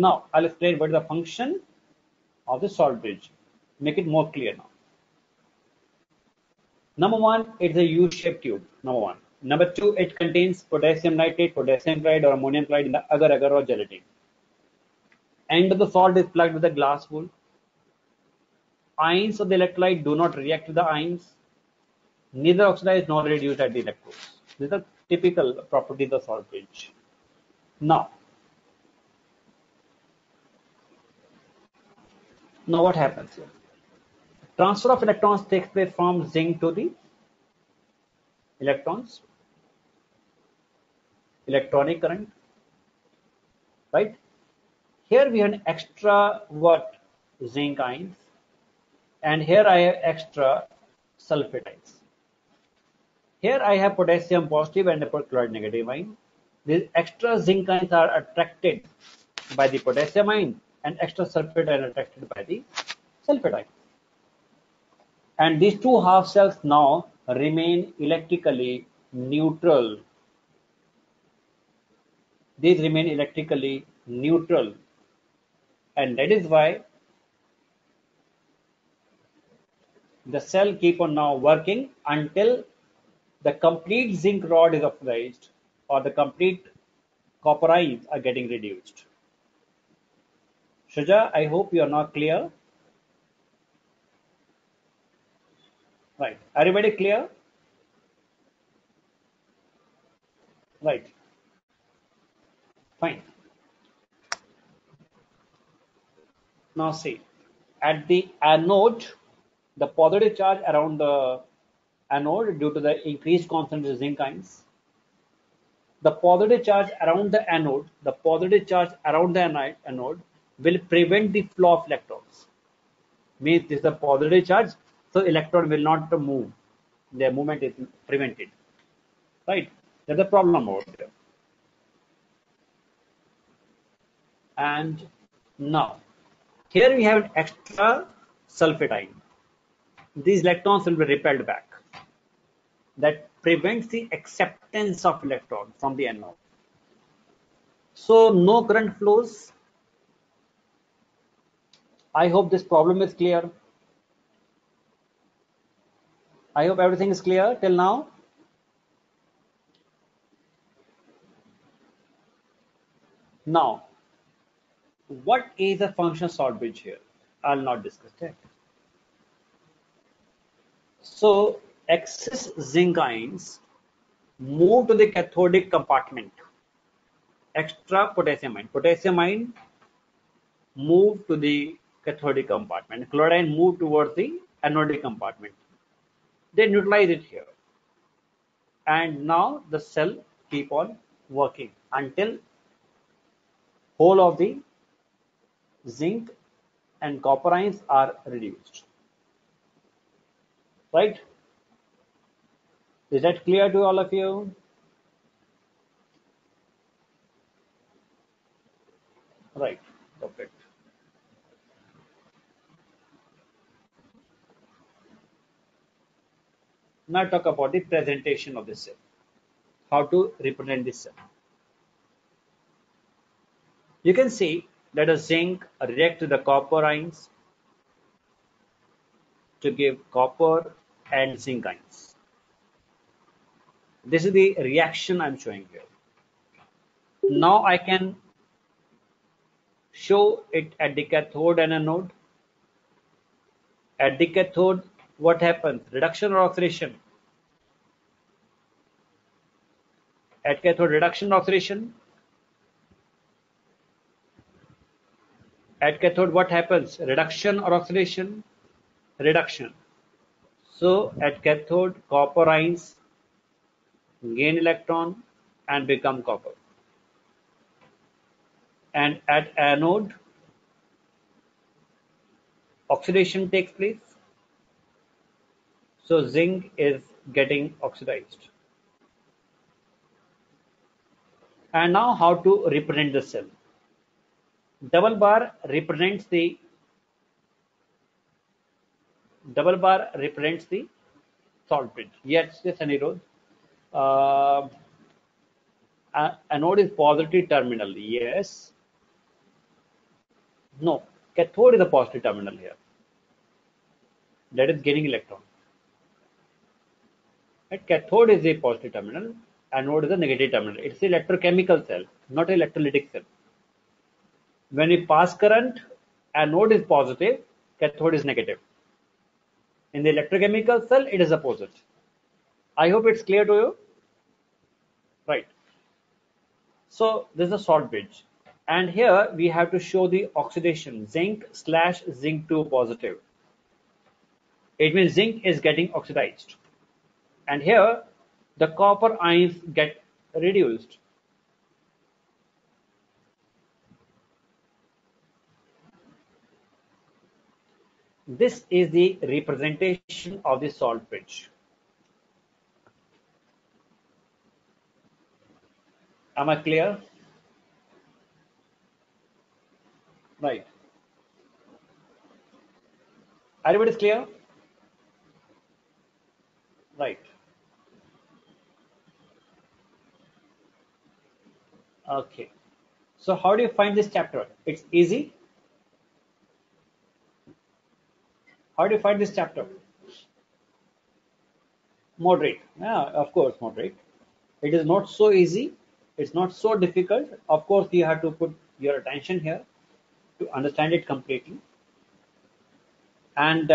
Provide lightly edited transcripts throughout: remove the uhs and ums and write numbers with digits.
Now I'll explain what is the function of the salt bridge. Make it more clear now. Number one, it's a U-shaped tube. Number one. Number two, it contains potassium nitrate, potassium chloride, or ammonium chloride in the agar-agar or gelatin. End of the salt is plugged with a glass wool. Ions of the electrolyte do not react with the ions. Neither oxidize nor reduce at the electrodes. These are typical properties of salt bridge. Now what happens here? Transfer of electrons takes place from zinc to the electrons, electronic current, right? Here we have an extra zinc ions, and here I have extra sulfate ions. Here I have potassium positive and chloride negative ion. These extra zinc ions are attracted by the potassium ion, and extra sulfate are attracted by the sulfate ion. And these two half cells now remain electrically neutral. These remain electrically neutral. And that is why the cell keep on now working until the complete zinc rod is oxidized or the complete copper ions are getting reduced. Shuja, I hope you are now clear. Right. Everybody clear? Right. Fine. Now see, at the anode, the positive charge around the anode due to the increased concentration of zinc ions. The positive charge around the anode, anode will prevent the flow of electrons. Means this is a positive charge, so electron will not move. Their movement is prevented. Right? There's a problem over there. And now, here we have an extra sulfate ion. These electrons will be repelled back. That prevents the acceptance of electron from the anode. So no current flows. I hope this problem is clear. I hope everything is clear till now. Now, what is the function of salt bridge here? I'll not discuss that. So, excess zinc ions move to the cathodic compartment. Extra potassium ion move to the cathodic compartment. Chloride move towards the anodic compartment. They neutralize it here. And now the cell keep on working until whole of the zinc and copper ions are reduced. Right? Is that clear to all of you? Right. Perfect. Now talk about the presentation of the cell. How to represent this cell. You can see that a zinc reacts to the copper ions to give copper and zinc ions. This is the reaction I'm showing here. Now I can show it at the cathode and anode. At the cathode, what happens? Reduction or oxidation? At cathode, reduction or oxidation? At cathode, what happens? Reduction or oxidation? Reduction. So at cathode, copper ions gain electron and become copper. And at anode, oxidation takes place. So zinc is getting oxidized. And now how to represent the cell. Double bar represents the salt bridge. Yes, Anirudh. Anode is positive terminal. Yes. No, cathode is a positive terminal here. That is gaining electron. Right? Cathode is a positive terminal, anode is a negative terminal. It's an electrochemical cell, not an electrolytic cell. When we pass current, anode is positive, cathode is negative. In the electrochemical cell, it is opposite. I hope it's clear to you. Right. So this is a salt bridge. And here we have to show the oxidation, zinc/zinc 2 positive. It means zinc is getting oxidized. And here the copper ions get reduced. This is the representation of the salt bridge. Am I clear? Right. Everybody is clear? Right. Okay. So how do you find this chapter? It's easy. How do you find this chapter? Moderate. Yeah, of course, moderate. It is not so easy. It's not so difficult. Of course, you have to put your attention here to understand it completely. And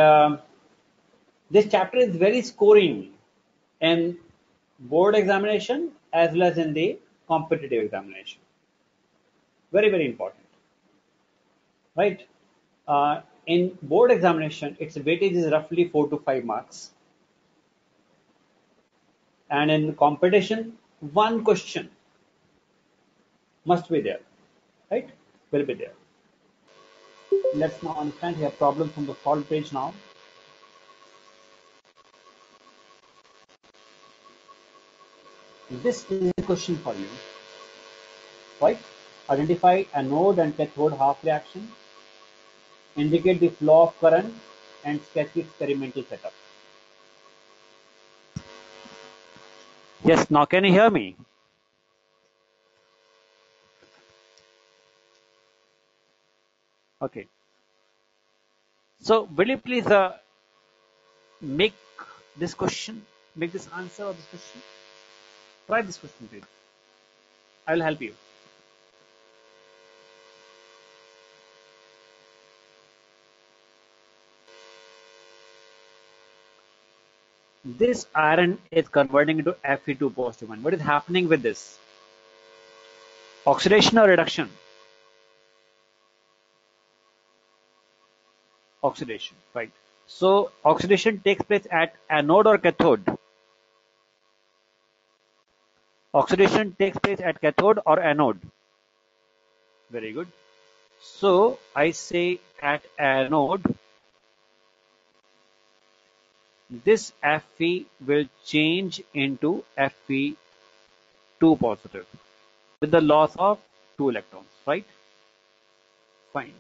this chapter is very scoring in board examination as well as in the competitive examination. Very, very important. Right? In board examination, its weightage is roughly 4 to 5 marks. And in competition, one question must be there, right? Will be there. Let's now understand here problem from the salt page now. This is a question for you, right? Identify anode and cathode half reaction, indicate the flow of current, and sketch the experimental setup. Yes, now can you hear me? Okay. So will you please make this question, make this answer of this question? Try this question, please. I will help you. This iron is converting into Fe2 positive ion. What is happening with this? Oxidation or reduction? Oxidation, right. So oxidation takes place at anode or cathode? Oxidation takes place at cathode or anode? Very good. So I say at anode, this Fe will change into Fe2 positive with the loss of 2 electrons, right? Fine.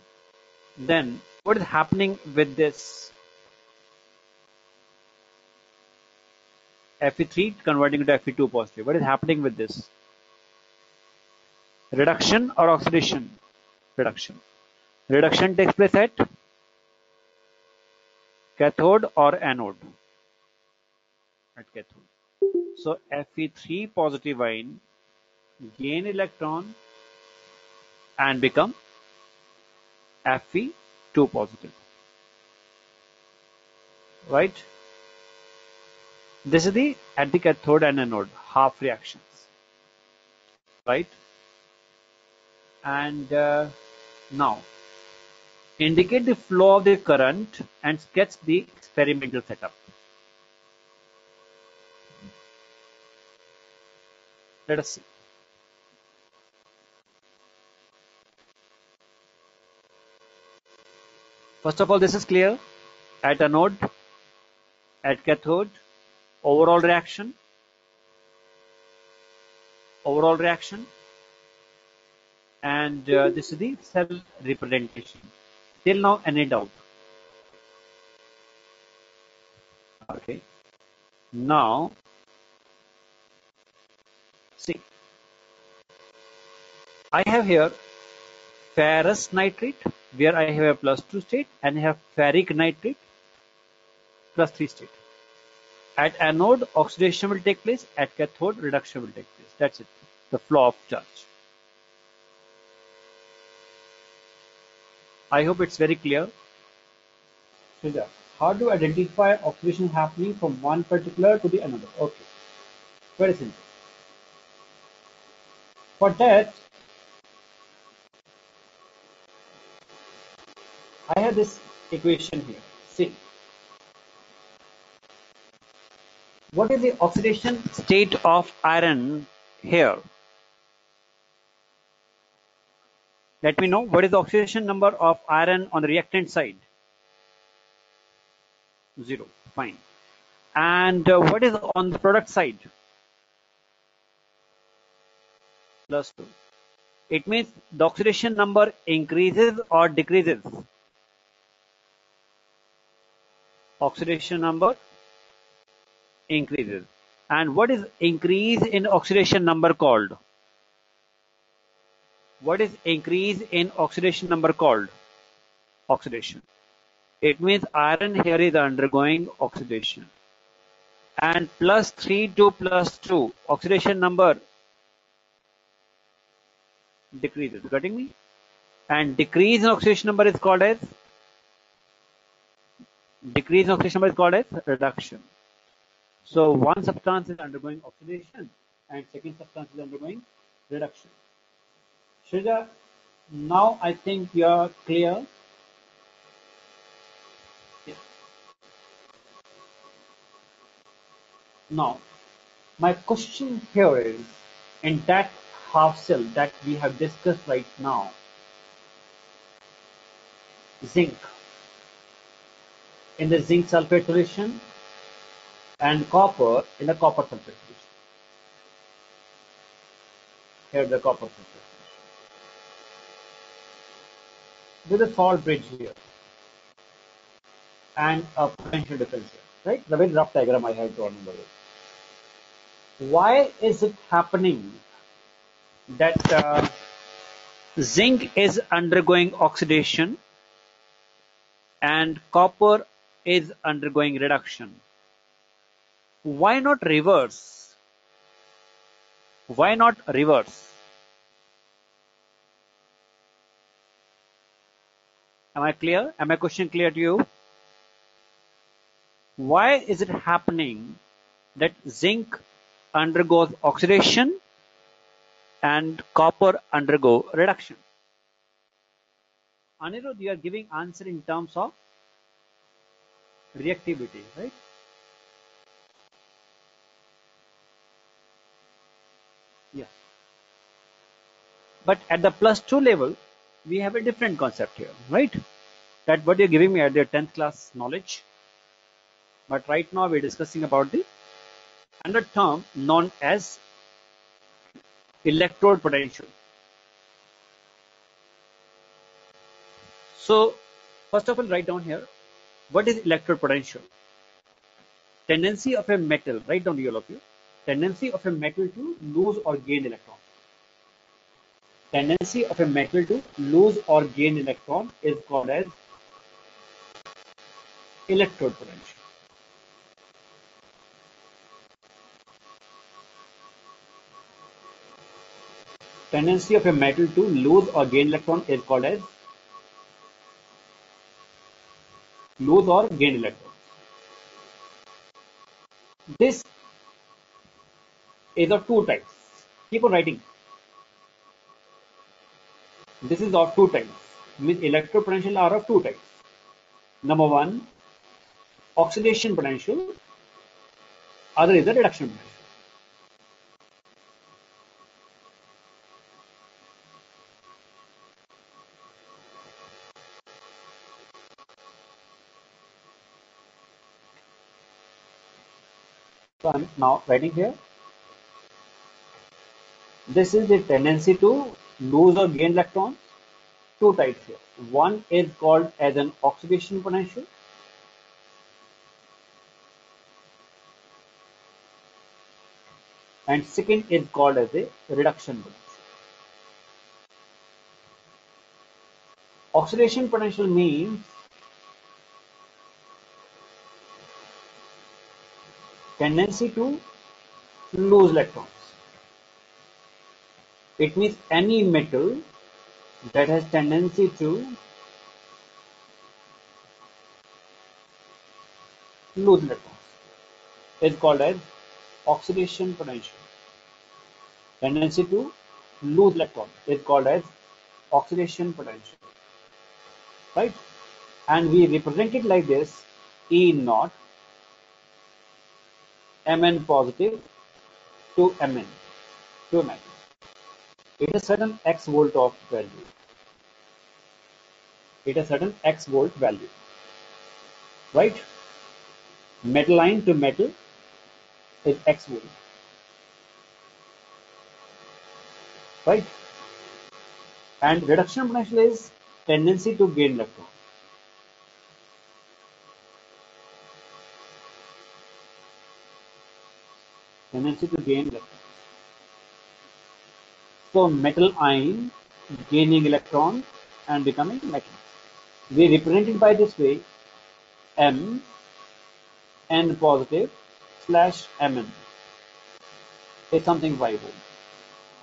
Then what is happening with this Fe3 converting into Fe2 positive? What is happening with this? Reduction or oxidation? Reduction. Reduction takes place at cathode or anode? At cathode. So Fe3 positive ion gain electron and become Fe2 positive. Right? This is the at the cathode and anode half reactions. Right? And now indicate the flow of the current and sketch the experimental setup. Let us see. First of all, this is clear. At anode, at cathode, overall reaction, and this is the cell representation. Till now, any doubt? Okay. Now, see, I have here ferrous nitrate, where I have a +2 state, and I have ferric nitrate, +3 state. At anode, oxidation will take place. At cathode, reduction will take place. That's it. The flow of charge. I hope it's very clear. Sridhar, how do you identify oxidation happening from one particular to the another? Okay, very simple. For that, I have this equation here. See, what is the oxidation state of iron here? Let me know what is the oxidation number of iron on the reactant side. 0. Fine. And what is on the product side? +2. It means the oxidation number increases or decreases. Oxidation number increases. And what is increase in oxidation number called? What is increase in oxidation number called? Oxidation. It means iron here is undergoing oxidation. And +3 to +2, oxidation number decreases. Getting me? And decrease in oxidation number is called as reduction. So one substance is undergoing oxidation and second substance is undergoing reduction. Shrija, now I think you are clear. Yeah. Now, my question here is, in that half cell that we have discussed right now, zinc, in the zinc sulfate solution and copper in the copper sulfate solution. Here the copper sulfate solution. There is a salt bridge here and a potential difference here, right? The very rough diagram I have drawn on the way. Why is it happening that zinc is undergoing oxidation and copper is undergoing reduction? Why not reverse? Why not reverse? Am I clear? Am my question clear to you? Why is it happening that zinc undergoes oxidation and copper undergo reduction? Anirudh, you are giving answer in terms of reactivity, right? Yes. But at the +2 level, we have a different concept here, right? That what you're giving me at the 10th class knowledge. But right now we're discussing about the another term known as electrode potential. So first of all, write down here, what is electrode potential? Tendency of a metal, write down all of you, tendency of a metal to lose or gain electron. Tendency of a metal to lose or gain electron is called as electrode potential. Tendency of a metal to lose or gain electron is called as lose or gain electron. This is of two types. Keep on writing. This is of two types. Means electrode potential are of two types. Number one, oxidation potential. Other is the reduction potential. So I'm now writing here. This is the tendency to lose or gain electrons. Two types here. One is called as an oxidation potential. And second is called as a reduction potential. Oxidation potential means tendency to lose electrons. It means any metal that has tendency to lose electrons is called as oxidation potential. Tendency to lose electrons is called as oxidation potential, right? And we represent it like this: E naught Mn positive to Mn to Mn. It is certain x volt of value. It is certain x volt value, right? Metal line to metal is x volt, right? And reduction potential is tendency to gain electron. Tendency to gain electron. So metal ion gaining electron and becoming metal. We represent it by this way: M N positive slash Mn is something 5 volt.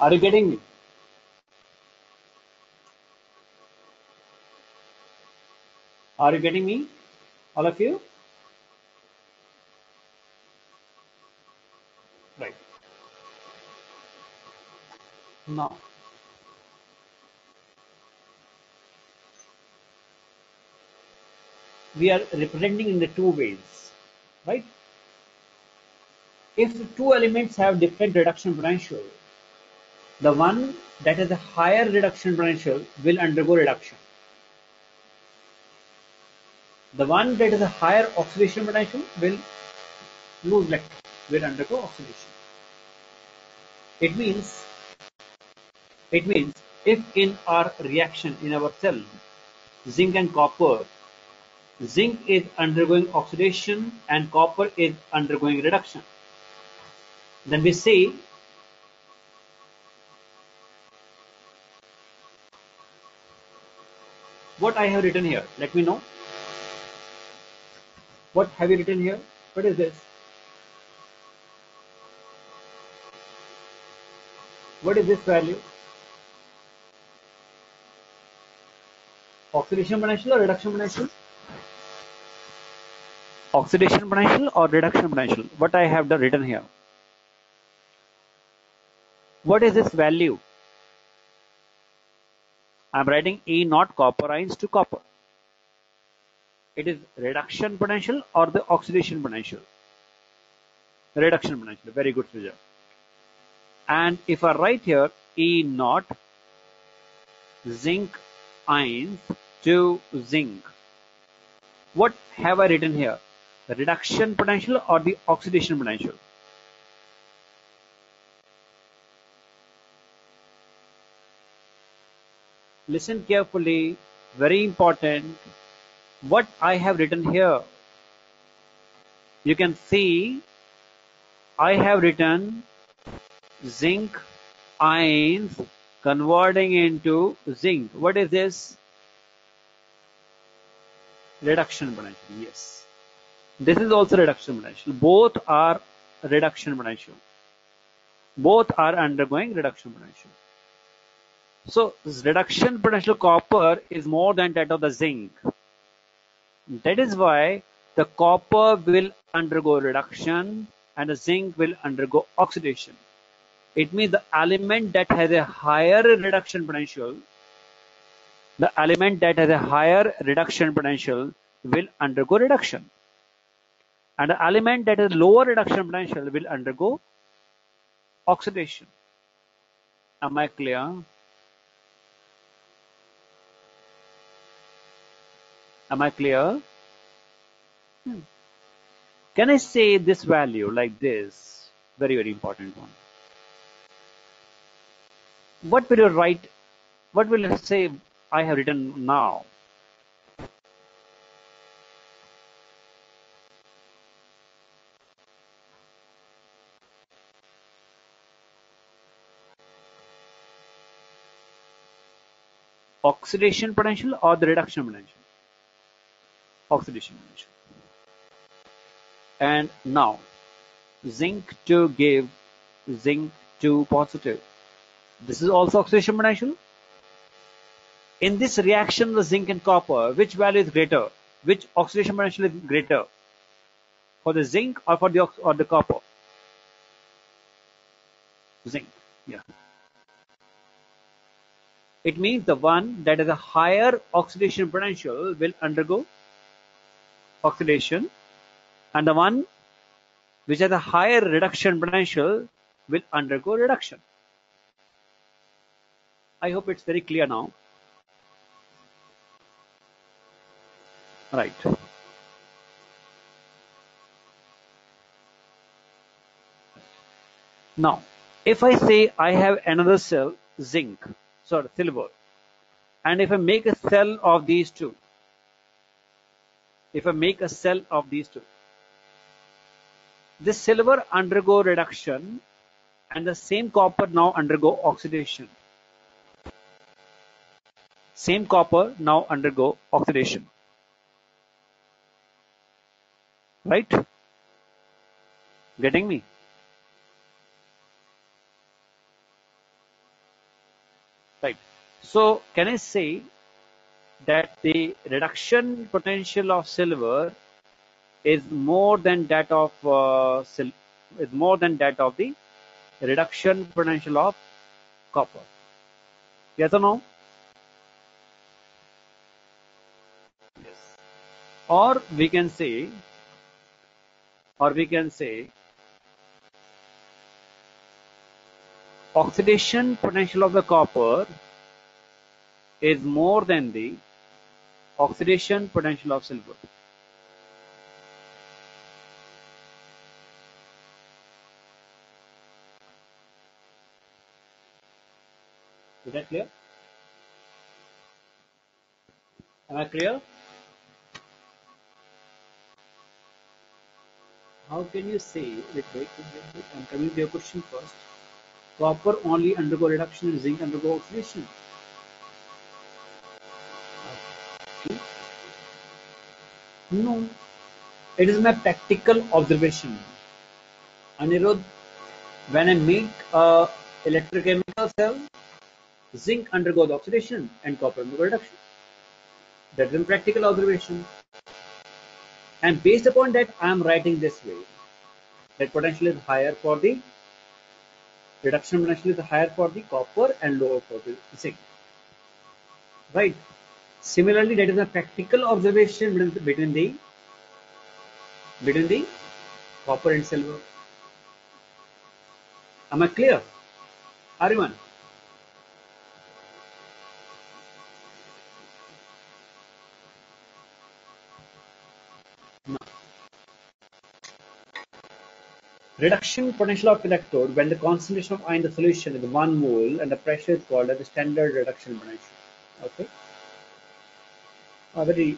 Are you getting me? Are you getting me? All of you? Right. Now, we are representing in the two ways, right? If two elements have different reduction potential, the one that has a higher reduction potential will undergo reduction. The one that has a higher oxidation potential will lose electron, will undergo oxidation. It means if in our reaction in our cell, zinc and copper, zinc is undergoing oxidation and copper is undergoing reduction, then we say what I have written here. Let me know. What have you written here? What is this? What is this value? Oxidation potential or reduction potential? Oxidation potential or reduction potential? What I have written here. What is this value? I am writing E naught copper ions to copper. It is reduction potential or the oxidation potential? Reduction potential. Very good, Sujay. And if I write here E naught zinc ions to zinc, what have I written here? The reduction potential or the oxidation potential? Listen carefully, very important. What I have written here, you can see I have written zinc ions converting into zinc. What is this? Reduction potential. Yes. This is also reduction potential. Both are reduction potential. Both are undergoing reduction potential. So reduction potential copper is more than that of the zinc. That is why the copper will undergo reduction and the zinc will undergo oxidation. It means the element that has a higher reduction potential, will undergo reduction. And the element that has lower reduction potential will undergo oxidation. Am I clear? Am I clear? Can I say this value like this? Very, very important one. What will you write? What will you say I have written now? oxidation potential or the reduction potential? Oxidation potential. And now zinc to give zinc 2 positive. This is also oxidation potential. In this reaction with zinc and copper, which value is greater? Which oxidation potential is greater? For the zinc or for the copper? Zinc. Yeah. It means the one that has a higher oxidation potential will undergo oxidation, and the one which has a higher reduction potential will undergo reduction. I hope it's very clear now. Right. Now, if I say I have another cell, silver, and if I make a cell of these two, this silver undergo reduction and the same copper now undergo oxidation. Same copper now undergo oxidation. Right? Getting me? Right. So can I say that the reduction potential of silver is more than that of the reduction potential of copper? Yes or no? Yes. Or we can say oxidation potential of the copper is more than the oxidation potential of silver. Is that clear? Am I clear? How can you say, wait, I'm coming to your question first. Copper only undergo reduction and zinc undergo oxidation. Okay. No, it is my practical observation. Anirudh, when I make a electrochemical cell, zinc undergoes oxidation and copper undergoes reduction. That is a practical observation. And based upon that, I am writing this way. That potential is higher for the reduction potential is higher for the copper and lower for the zinc. Right. Similarly, that is a practical observation between the copper and silver. Am I clear? Everyone? No. Reduction potential of electrode when the concentration of ion in the solution is 1 mole and the pressure is called as the standard reduction potential. Okay. Okay.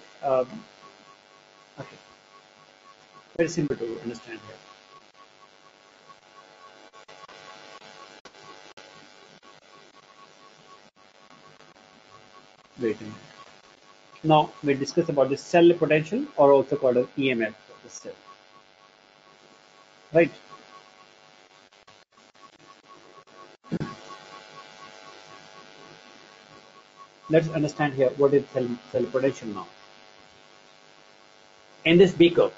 Very simple to understand here. Wait a minute. Now we discuss about the cell potential, or also called as EMF of the cell. Right. Let's understand here what is cell potential now. In this beaker,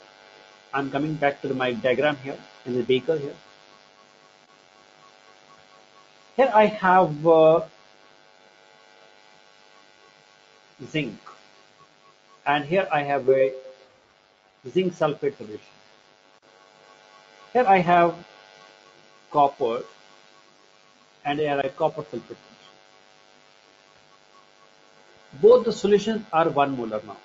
I'm coming back to my diagram here. In the beaker here, I have zinc, and here I have a zinc sulfate solution. Here I have copper, and here I have copper sulfate solution. Both the solutions are 1 molar now.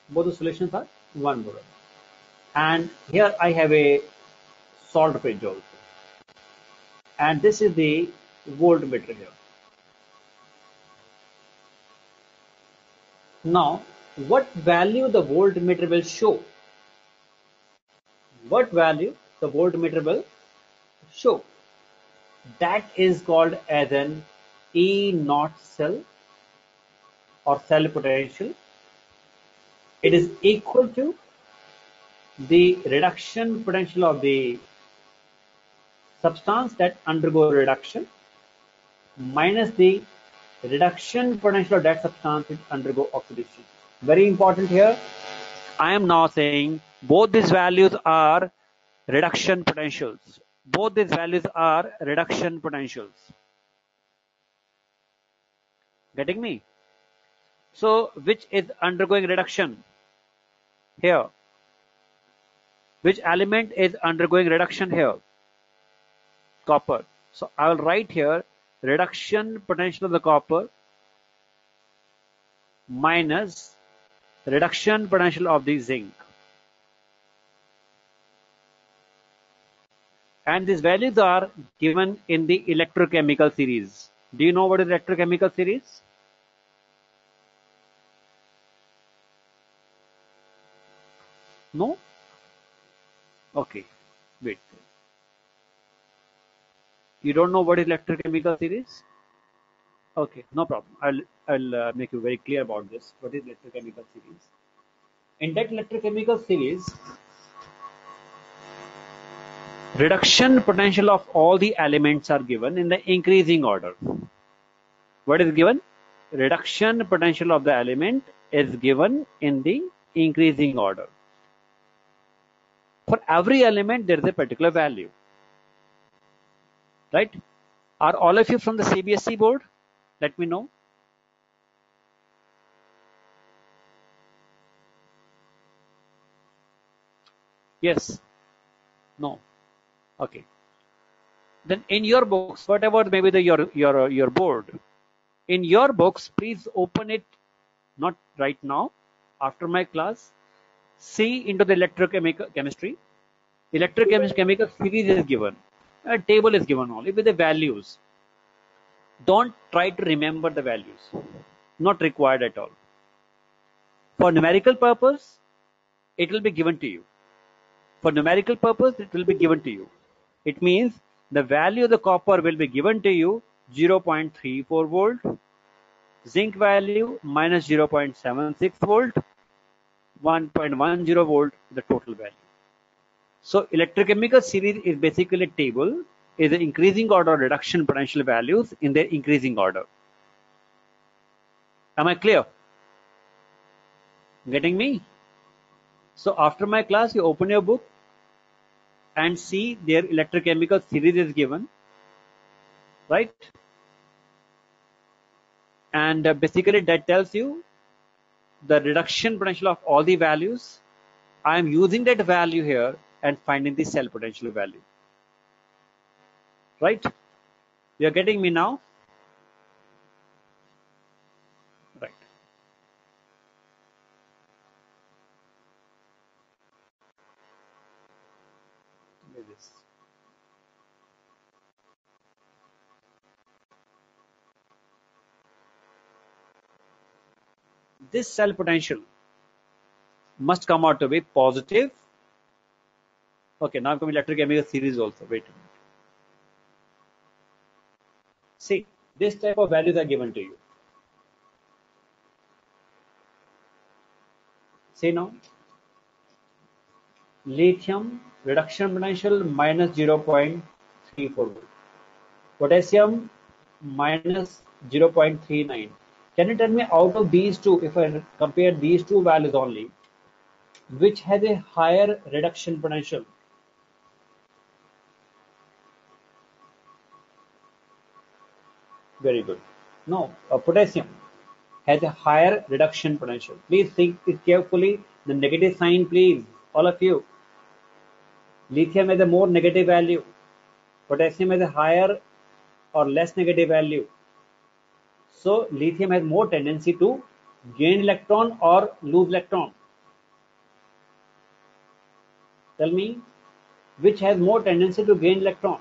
Both the solutions are 1 molar. And here I have a salt bridge also. And this is the voltmeter here. Now, what value the voltmeter will show? What value the voltmeter will show? That is called as an E naught cell or cell potential. It is equal to the reduction potential of the substance that undergo reduction minus the reduction potential of that substance which undergo oxidation. Very important here. I am now saying both these values are reduction potentials. Both these values are reduction potentials. Getting me? So which is undergoing reduction here? Which element is undergoing reduction here? Copper. So I will write here reduction potential of the copper minus reduction potential of the zinc. And these values are given in the electrochemical series. Do you know what is electrochemical series? No? Okay, wait. You don't know what is electrochemical series? Okay, no problem. I'll make you very clear about this. What is electrochemical series? In that electrochemical series, reduction potential of all the elements are given in the increasing order. What is given? Reduction potential of the element is given in the increasing order. For every element, there is a particular value. Right? Are all of you from the CBSE board? Let me know. Yes? No? Okay. Then in your books, whatever maybe your board, in your books, please open it, not right now, after my class. See into the electrochemistry. Electrochemical series is given. A table is given only with the values. Don't try to remember the values. Not required at all. For numerical purpose, it will be given to you. For numerical purpose, it will be given to you. It means the value of the copper will be given to you 0.34 volt, zinc value minus 0.76 volt, 1.10 volt, the total value. So electrochemical series is basically a table, is the increasing order reduction potential values in their increasing order. Am I clear? Getting me? So after my class, you open your book and see their electrochemical series is given, right? And basically that tells you the reduction potential of all the values. I am using that value here and finding the cell potential value. Right? You are getting me now? Right. This cell potential must come out to be positive. Okay, now I'm coming to electrochemical series also. Wait a minute. See, this type of values are given to you. See now, lithium reduction potential minus 0.34 volt. Potassium minus 0.39. Can you tell me out of these two, if I compare these two values only, which has a higher reduction potential? Very good. No, potassium has a higher reduction potential. Please think it carefully. The negative sign, please, all of you. Lithium has a more negative value. Potassium has a higher or less negative value. So lithium has more tendency to gain electron or lose electron. Tell me, which has more tendency to gain electron?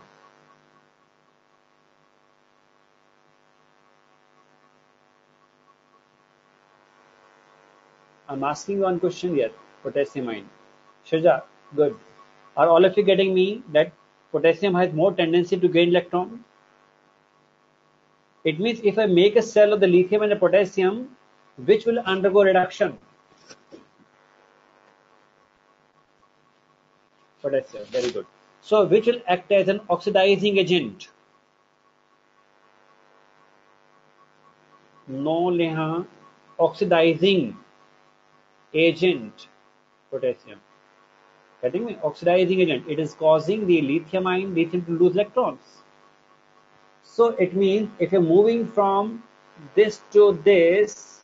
I'm asking one question here. Potassium ion. Shaja, good. Are all of you getting me that potassium has more tendency to gain electron? It means if I make a cell of the lithium and the potassium, which will undergo reduction? Potassium, very good. So which will act as an oxidizing agent? No liha, oxidizing agent, potassium. Getting me? Oxidizing agent. It is causing the lithium to lose electrons. So it means if you're moving from this to this,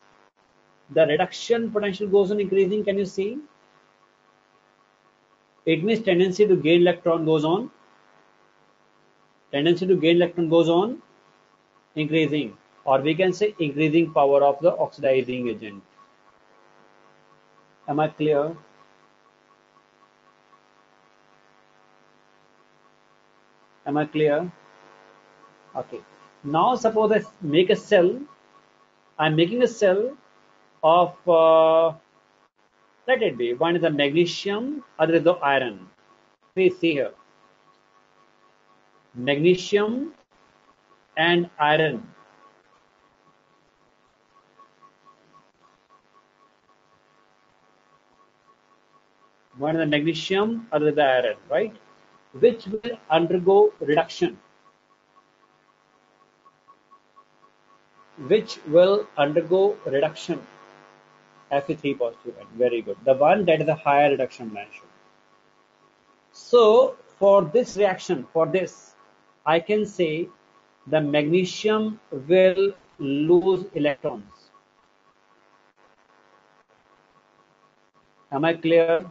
the reduction potential goes on increasing. Can you see? It means tendency to gain electron goes on. Tendency to gain electron goes on increasing, or we can say increasing power of the oxidizing agent. Am I clear? Am I clear? Okay. Now suppose I make a cell. I'm making a cell of let it be. One is the magnesium, other is the iron. Please see here. Magnesium and iron. One is the magnesium, other is the iron, right? Which will undergo reduction. Which will undergo reduction. Fe3 positive, very good. The one that is a higher reduction potential. So for this reaction, for this, I can say the magnesium will lose electrons. Am I clear?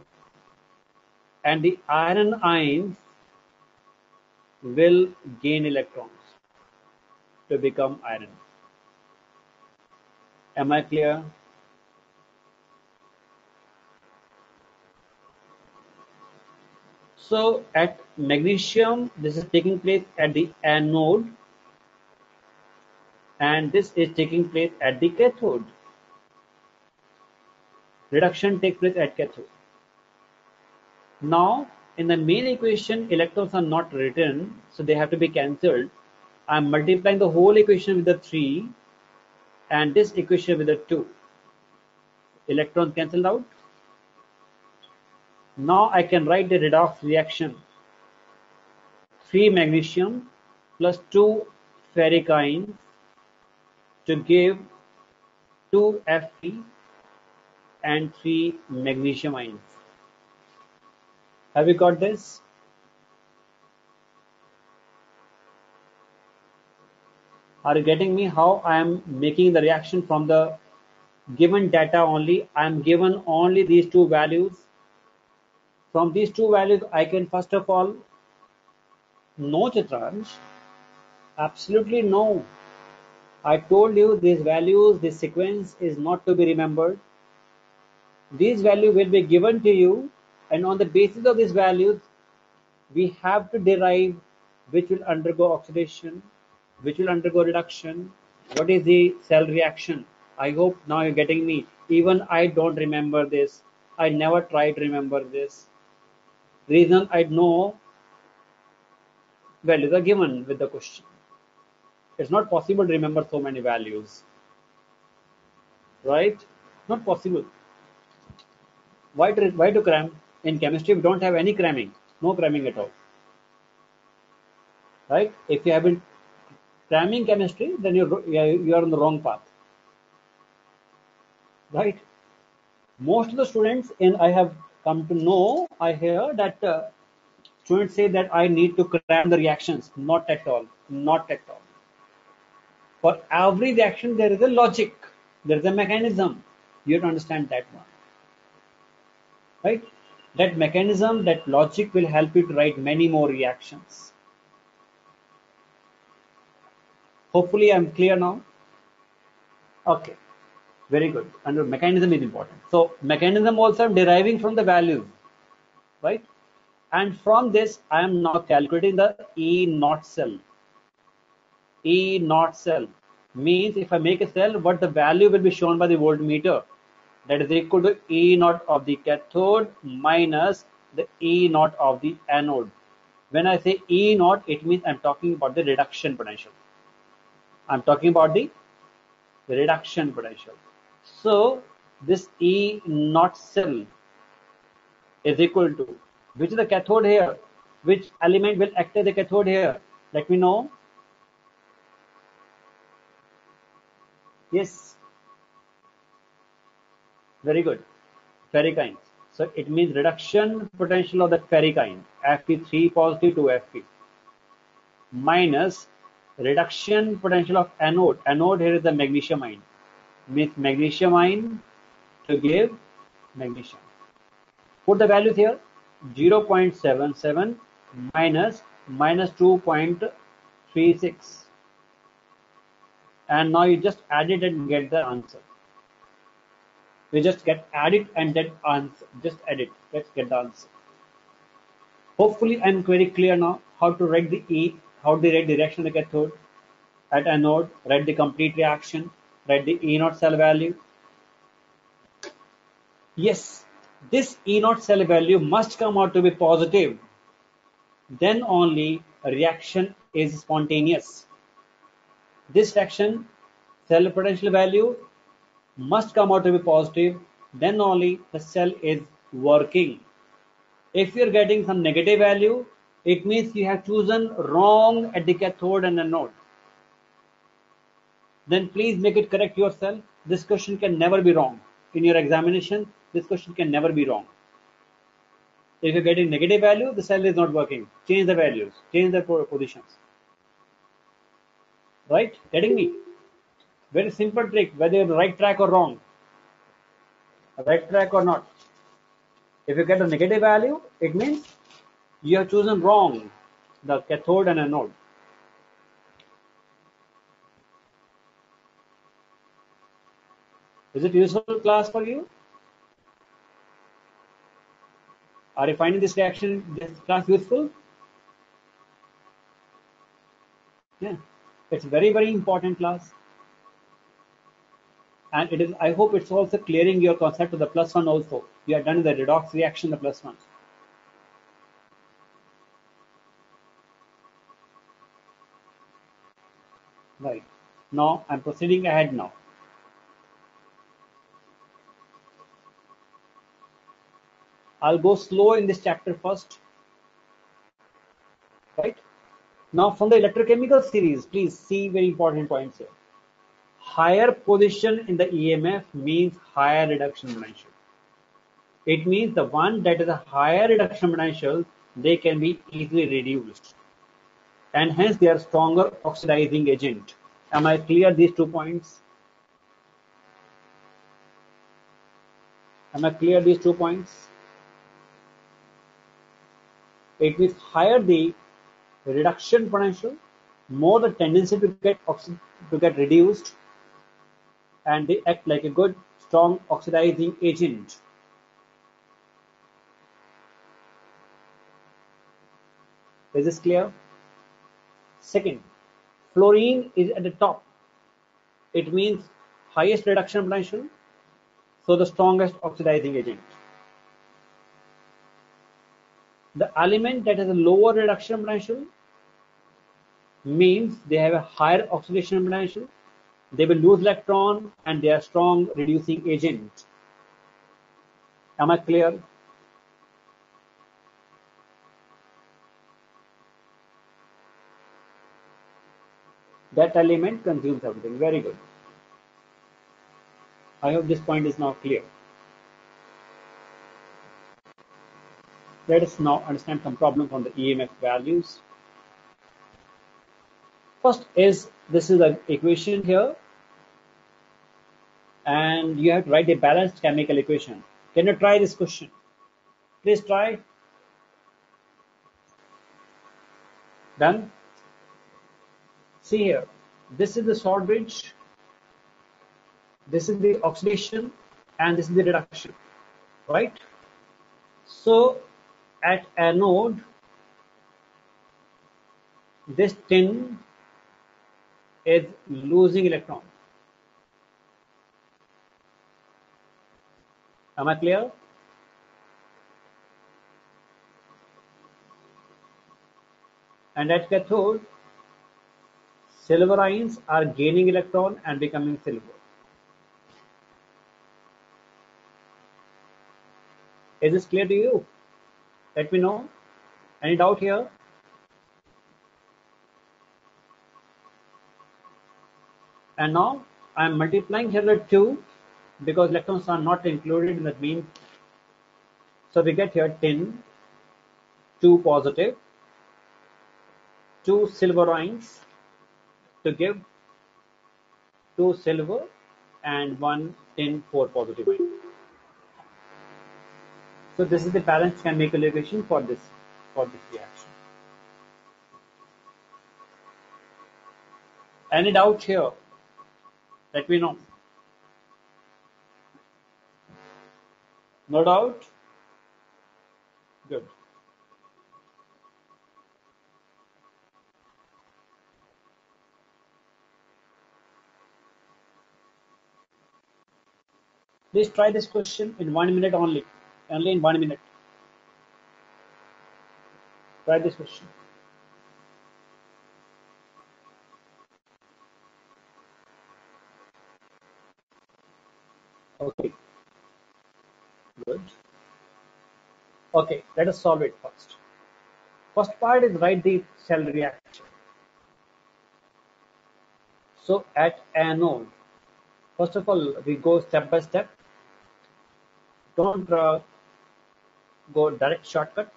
And the iron ions will gain electrons to become iron. Am I clear? So at magnesium, this is taking place at the anode, and this is taking place at the cathode. Reduction takes place at cathode. Now, in the main equation, electrons are not written, so they have to be cancelled. I'm multiplying the whole equation with the 3 and this equation with the 2. Electrons cancelled out. Now I can write the redox reaction. 3 magnesium plus 2 ferric ions to give 2 Fe and 3 magnesium ions. Have you got this? Are you getting me how I am making the reaction from the given data only? I am given only these two values. From these two values, I can first of all, no Chitransh, absolutely no. I told you these values, this sequence is not to be remembered. These values will be given to you, and on the basis of these values, we have to derive which will undergo oxidation, which will undergo reduction, what is the cell reaction. I hope now you're getting me. Even I don't remember this. I never tried to remember this. Reason I know values are given with the question. It's not possible to remember so many values. Right? Not possible. Why to cram? In chemistry, we don't have any cramming. No cramming at all. Right? If you have been cramming chemistry, then you are on the wrong path. Right? Most of the students, and I have come to know, I hear that students say that I need to cram the reactions. Not at all. Not at all. For every reaction, there is a logic. There is a mechanism. You have to understand that one. Right? That mechanism, that logic will help you to write many more reactions. Hopefully, I'm clear now. Okay. Very good. And the mechanism is important. So, mechanism also I'm deriving from the values. Right? And from this, I am now calculating the E naught cell. E naught cell means if I make a cell, what the value will be shown by the voltmeter. That is equal to E naught of the cathode minus the E naught of the anode. When I say E naught, it means I'm talking about the reduction potential. I'm talking about the reduction potential. So this E naught cell is equal to, which is the cathode here? Which element will act as the cathode here? Let me know. Yes. Very good. Ferric ions. So it means reduction potential of the ferric ion, Fe3 positive to Fe, minus reduction potential of anode. Anode here is the magnesium ion. Means magnesium ion to give magnesium. Put the values here. 0.77 minus 2.36. And now you just add it and get the answer. We just add it and that answer. Just add it. Let's get the answer. Hopefully, I'm very clear now how to write the E, how to write the reaction of the cathode at anode, write the complete reaction, write the E naught cell value. Yes, this E naught cell value must come out to be positive. Then only a reaction is spontaneous. This reaction cell potential value must come out to be positive. Then only the cell is working. If you're getting some negative value, it means you have chosen wrong at the cathode and anode. Then please make it correct yourself. This question can never be wrong. In your examination, this question can never be wrong. If you're getting negative value, the cell is not working. Change the values, change the positions. Right? Getting me? Very simple trick, whether you're right track or wrong. Right track or not. If you get a negative value, it means you have chosen wrong, the cathode and anode. Is it useful class for you? Are you finding this class useful? Yeah, it's very important class. And it is, I hope it's also clearing your concept of the +1 also. You are done with the redox reaction, the +1. Right. Now I'm proceeding ahead now. I'll go slow in this chapter first. Right. Now from the electrochemical series, please see very important points here. Higher position in the EMF means higher reduction potential. It means the one that is a higher reduction potential, they can be easily reduced. And hence they are stronger oxidizing agent. Am I clear these 2 points? Am I clear these 2 points? It means higher the reduction potential, more the tendency to get reduced, and they act like a good strong oxidizing agent. Is this clear? Second, fluorine is at the top. It means highest reduction potential, so the strongest oxidizing agent. The element that has a lower reduction potential means they have a higher oxidation potential, they will lose electron, and they are strong reducing agent. Am I clear? That element consumes everything. Very good. I hope this point is now clear. Let us now understand some problems on the EMF values. First is, this is the equation here, and you have to write a balanced chemical equation. Can you try this question? Please try. Done? See here, this is the short bridge, this is the oxidation, and this is the reduction, right? So at anode, this tin is losing electron. Am I clear? And at cathode, Silver ions are gaining electron and becoming silver. Is this clear to you? Let me know. Any doubt here? And now I am multiplying here the 2 because electrons are not included in the mean. So we get here 10, 2 positive, 2 silver ions to give 2 silver and 1 tin 4 positive ion. So this is the balanced chemical equation for this reaction. Any doubt here? Let me know. No doubt? Good. Please try this question in 1 minute only. Only in 1 minute. Try this question. Okay. Good. Okay, let us solve it first. First part is write the cell reaction. So at anode, first of all, we go step by step. Don't go direct shortcut.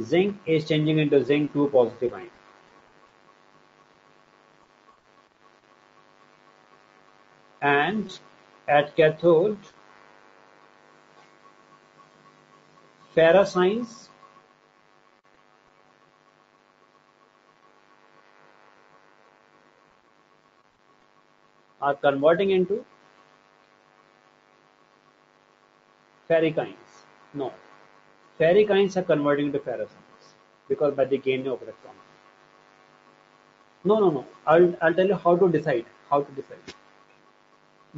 Zinc is changing into zinc 2 positive ion. And at cathode, ferrous ions are converting into ferric ions. No, ferric ions are converting into ferrous ions because by the gain of electron. No. I'll tell you how to decide. How to decide.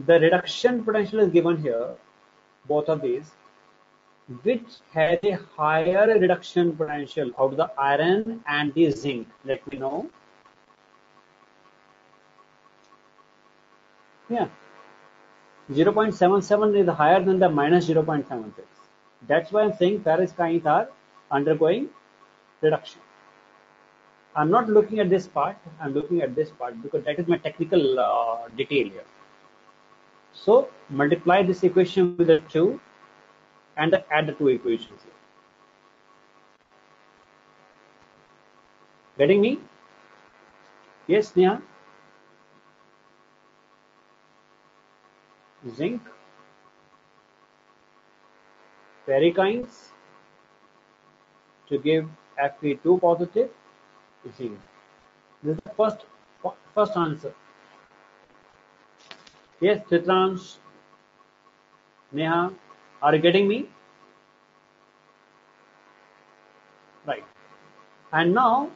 The reduction potential is given here, both of these, which has a higher reduction potential of the iron and the zinc. Let me know. Yeah. 0.77 is higher than the minus 0.76. That's why I'm saying ferrous ions are undergoing reduction. I'm not looking at this part. I'm looking at this part because that is my technical detail here. So multiply this equation with the 2 and add the 2 equations here. Getting me? Yes, Neha? Zinc, ferric ions to give Fe2 positive zinc. This is the first answer. Yes, Chitransh, Neha, are you getting me? Right. And now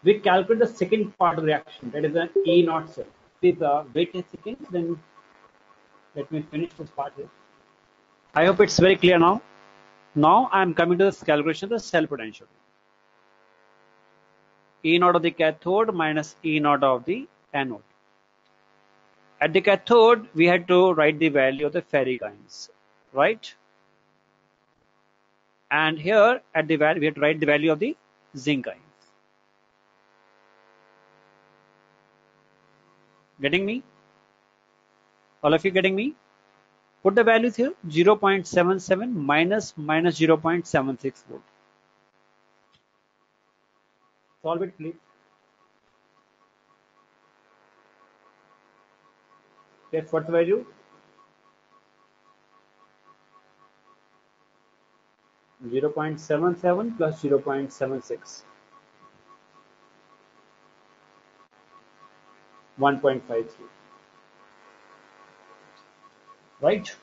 we calculate the second part of the reaction, that is the E naught cell. Please wait a second, then let me finish this part here. I hope it's very clear now. Now I am coming to this calculation of the cell potential. E naught of the cathode minus E naught of the anode. At the cathode, we had to write the value of the ferric ions, right? And here at the value, we had to write the value of the zinc ions. Getting me? All of you getting me? Put the values here, 0.77 minus 0.76 volt. Solve it, please. Yes, what's the value? 0.77 plus 0.76. 1.53. Right?